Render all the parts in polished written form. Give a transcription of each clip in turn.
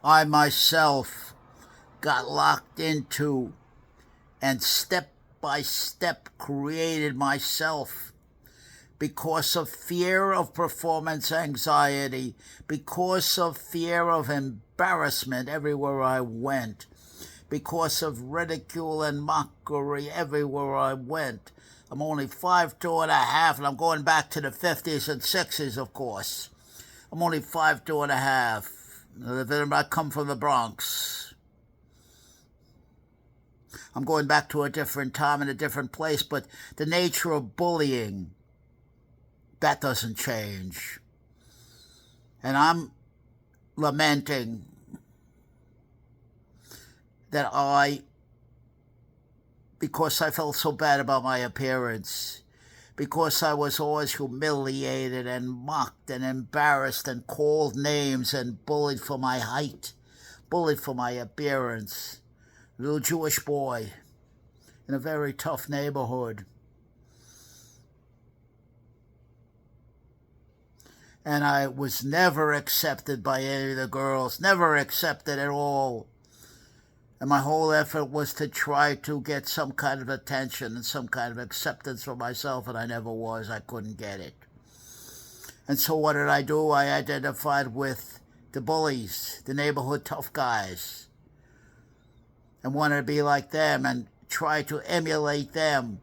I myself got locked into and step by step created myself because of fear of performance anxiety, because of fear of embarrassment everywhere I went, because of ridicule and mockery everywhere I went. I'm only 5'2.5", and I'm going back to the 50s and 60s, of course. I'm only 5'2.5". I come from the Bronx. I'm going back to a different time and a different place, but the nature of bullying, that doesn't change. And I'm lamenting that because I felt so bad about my appearance, because I was always humiliated and mocked and embarrassed and called names and bullied for my height, bullied for my appearance. Little Jewish boy in a very tough neighborhood. And I was never accepted by any of the girls, never accepted at all. And my whole effort was to try to get some kind of attention and some kind of acceptance for myself, and I never was. I couldn't get it. And so what did I do? I identified with the bullies, the neighborhood tough guys, and wanted to be like them and try to emulate them.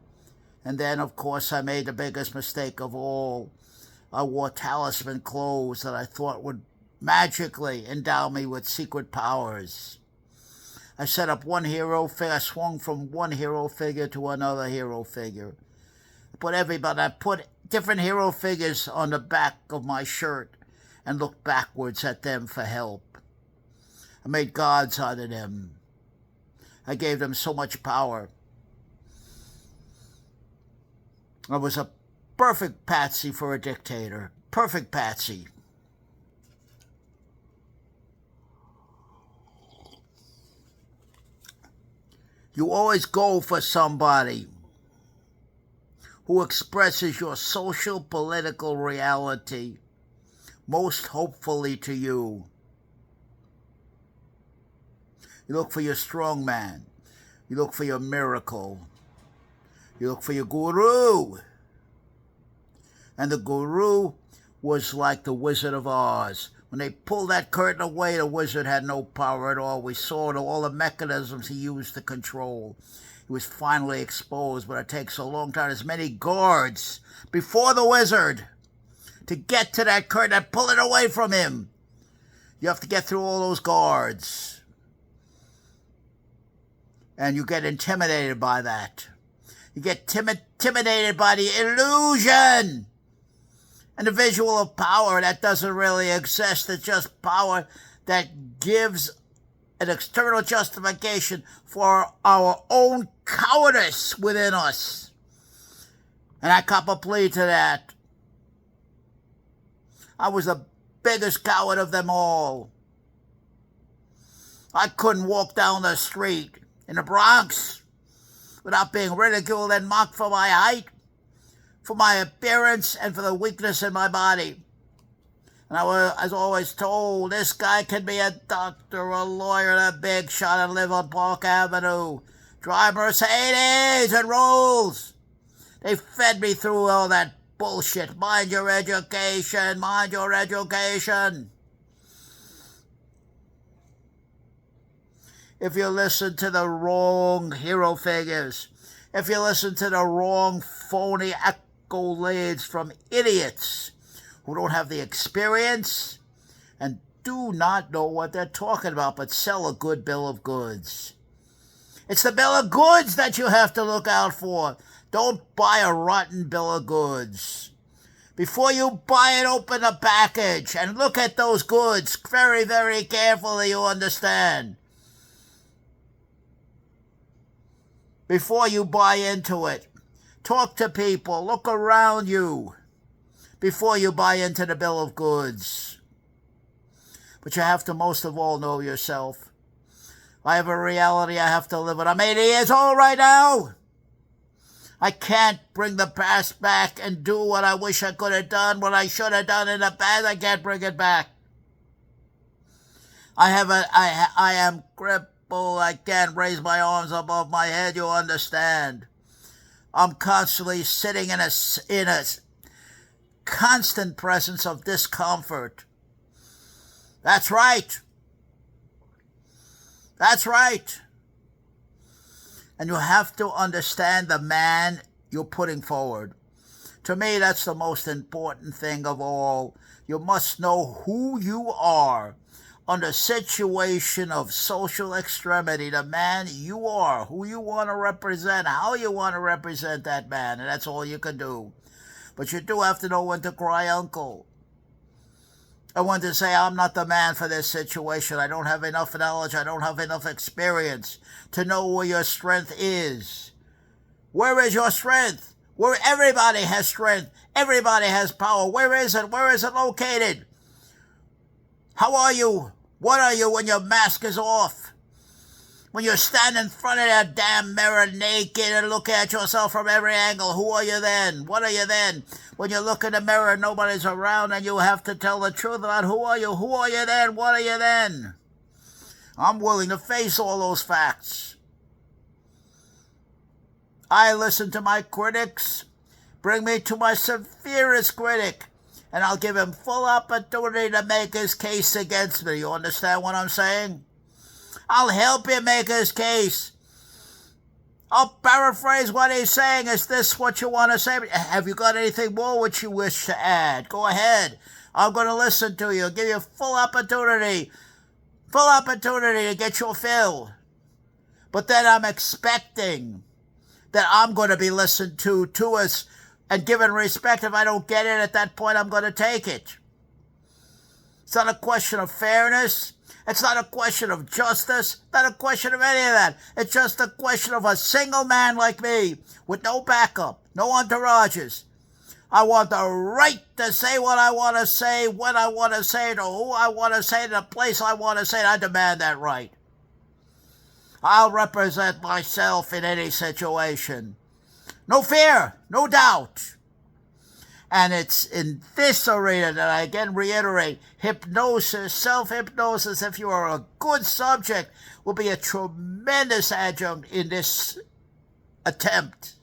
And then, of course, I made the biggest mistake of all. I wore talisman clothes that I thought would magically endow me with secret powers. I set up one hero figure. I swung from one hero figure to another hero figure. I put different hero figures on the back of my shirt and looked backwards at them for help. I made gods out of them. I gave them so much power. I was a perfect patsy for a dictator. Perfect patsy. You always go for somebody who expresses your social political reality most hopefully to you. You look for your strong man. You look for your miracle. You look for your guru. And the guru was like the Wizard of Oz. When they pulled that curtain away, the wizard had no power at all. We saw all the mechanisms he used to control. He was finally exposed, but it takes a long time. There's many guards before the wizard to get to that curtain and pull it away from him. You have to get through all those guards. And you get intimidated by that. You get intimidated by the illusion and the visual of power that doesn't really exist. It's just power that gives an external justification for our own cowardice within us. And I cop a plea to that. I was the biggest coward of them all. I couldn't walk down the street in the Bronx without being ridiculed and mocked for my height, for my appearance, and for the weakness in my body. And I was always told, this guy can be a doctor, a lawyer, a big shot, and live on Park Avenue, drive Mercedes and Rolls. They fed me through all that bullshit. Mind your education, mind your education. If you listen to the wrong hero figures, if you listen to the wrong phony accolades from idiots who don't have the experience and do not know what they're talking about, but sell a good bill of goods. It's the bill of goods that you have to look out for. Don't buy a rotten bill of goods. Before you buy it, open the package and look at those goods very, very carefully, you understand. Before you buy into it, talk to people, look around you before you buy into the bill of goods. But you have to most of all know yourself. I have a reality I have to live with. I'm 80 years old right now. I can't bring the past back and do what I wish I could have done, what I should have done in the past. I can't bring it back. I am crippled. I can't raise my arms above my head. You understand? I'm constantly sitting in a constant presence of discomfort. That's right. That's right. And you have to understand the man you're putting forward. To me, that's the most important thing of all. You must know who you are under situation of social extremity, the man you are, who you want to represent, how you want to represent that man, and that's all you can do. But you do have to know when to cry uncle. And when to say, I'm not the man for this situation. I don't have enough knowledge. I don't have enough experience to know where your strength is. Where is your strength? Where everybody has strength. Everybody has power. Where is it? Where is it located? How are you? What are you when your mask is off? When you're standing in front of that damn mirror naked and looking at yourself from every angle, who are you then? What are you then? When you look in the mirror and nobody's around and you have to tell the truth about who are you? Who are you then? What are you then? I'm willing to face all those facts. I listen to my critics. Bring me to my severest critic, and I'll give him full opportunity to make his case against me. You understand what I'm saying? I'll help him make his case. I'll paraphrase what he's saying. Is this what you want to say? Have you got anything more which you wish to add? Go ahead. I'm going to listen to you. Give you full opportunity to get your fill. But then I'm expecting that I'm going to be listened to us and given respect. If I don't get it at that point, I'm going to take it. It's not a question of fairness. It's not a question of justice. Not a question of any of that. It's just a question of a single man like me with no backup, no entourages. I want the right to say what I want to say, when I want to say it, or who I want to say it, the place I want to say it. I demand that right. I'll represent myself in any situation. No fear, no doubt. And it's in this arena that I again reiterate, hypnosis, self-hypnosis, if you are a good subject, will be a tremendous adjunct in this attempt.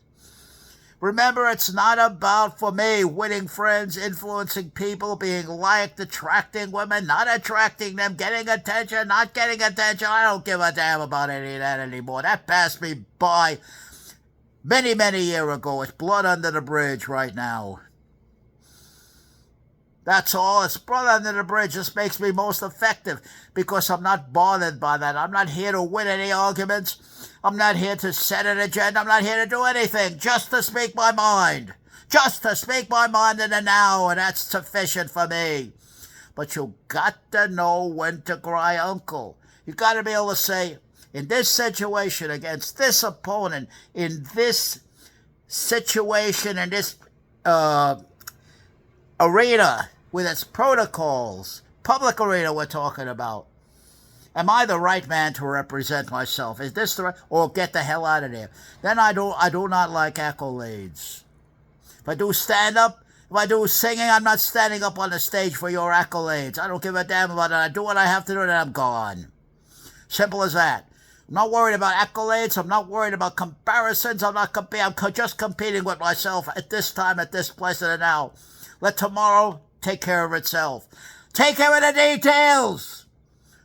Remember, it's not about, for me, winning friends, influencing people, being liked, attracting women, not attracting them, getting attention, not getting attention. I don't give a damn about any of that anymore. That passed me by many, many years ago. It's blood under the bridge right now. That's all. It's blood under the bridge. This makes me most effective because I'm not bothered by that. I'm not here to win any arguments. I'm not here to set an agenda. I'm not here to do anything. Just to speak my mind. Just to speak my mind in the now, and that's sufficient for me. But you got to know when to cry uncle. You got to be able to say, in this situation, against this opponent, in this situation, in this arena with its protocols, public arena we're talking about. Am I the right man to represent myself? Is this the right, or get the hell out of there? Then I do not like accolades. If I do stand up, if I do singing, I'm not standing up on the stage for your accolades. I don't give a damn about it. I do what I have to do and I'm gone. Simple as that. I'm not worried about accolades. I'm not worried about comparisons. I'm just competing with myself at this time, at this place, and now. Let tomorrow take care of itself. Take care of the details.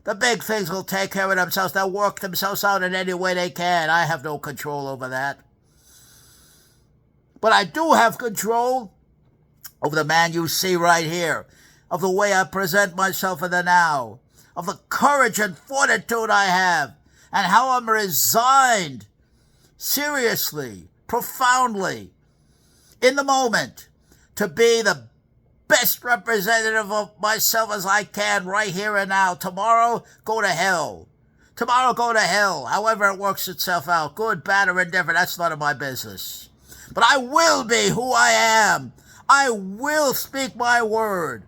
The big things will take care of themselves. They'll work themselves out in any way they can. I have no control over that. But I do have control over the man you see right here, of the way I present myself in the now, of the courage and fortitude I have, and how I'm resigned, seriously, profoundly, in the moment, to be the best representative of myself as I can right here and now. Tomorrow, go to hell. Tomorrow, go to hell. However it works itself out, good, bad, or indifferent, that's none of my business. But I will be who I am. I will speak my word.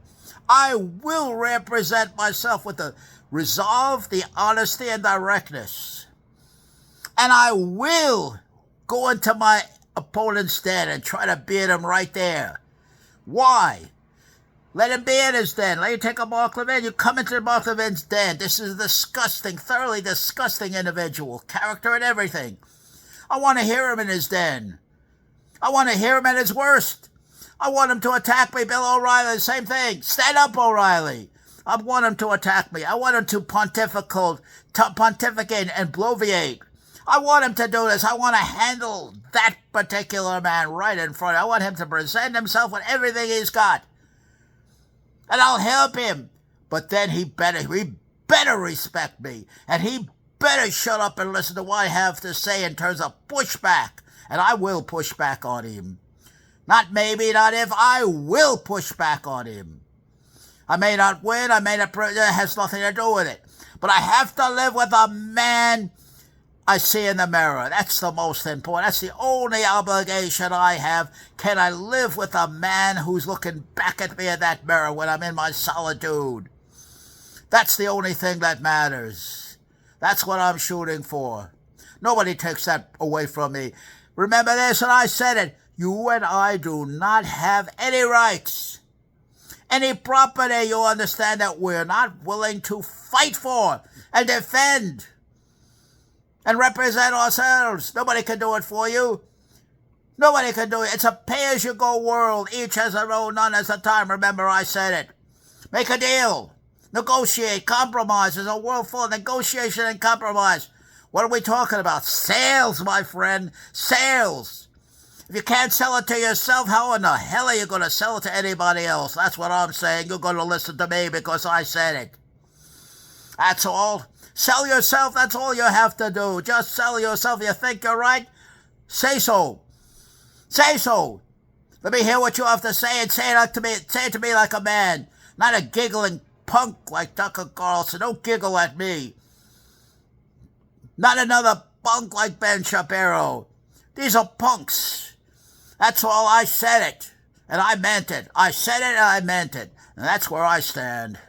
I will represent myself with the resolve, the honesty, and directness. And I will go into my opponent's den and try to beat him right there. Why? Let him be in his den. Let you take a Mark Levin. You come into Mark Levin's den. This is a disgusting, thoroughly disgusting individual. Character and everything. I want to hear him in his den. I want to hear him at his worst. I want him to attack me. Bill O'Reilly, the same thing. Stand up, O'Reilly. I want him to attack me. I want him to pontificate and bloviate. I want him to do this. I want to handle that particular man right in front. I want him to present himself with everything he's got. And I'll help him. But then he better respect me. And he better shut up and listen to what I have to say in terms of pushback. And I will push back on him. Not maybe, not if, I will push back on him. I may not win, it has nothing to do with it. But I have to live with a man I see in the mirror. That's the most important. That's the only obligation I have. Can I live with a man who's looking back at me in that mirror when I'm in my solitude? That's the only thing that matters. That's what I'm shooting for. Nobody takes that away from me. Remember this, and I said it. You and I do not have any rights, any property, you understand, that we're not willing to fight for and defend and represent ourselves. Nobody can do it for you. Nobody can do it. It's a pay-as-you-go world. Each has their own, none has the time. Remember, I said it. Make a deal. Negotiate. Compromise. There's a world full of negotiation and compromise. What are we talking about? Sales, my friend. Sales. If you can't sell it to yourself, how in the hell are you going to sell it to anybody else? That's what I'm saying. You're going to listen to me because I said it. That's all. Sell yourself. That's all you have to do. Just sell yourself. You think you're right? Say so. Say so. Let me hear what you have to say and say it to me like a man. Not a giggling punk like Tucker Carlson. Don't giggle at me. Not another punk like Ben Shapiro. These are punks. That's all. I said it, and I meant it. I said it, and I meant it. And that's where I stand.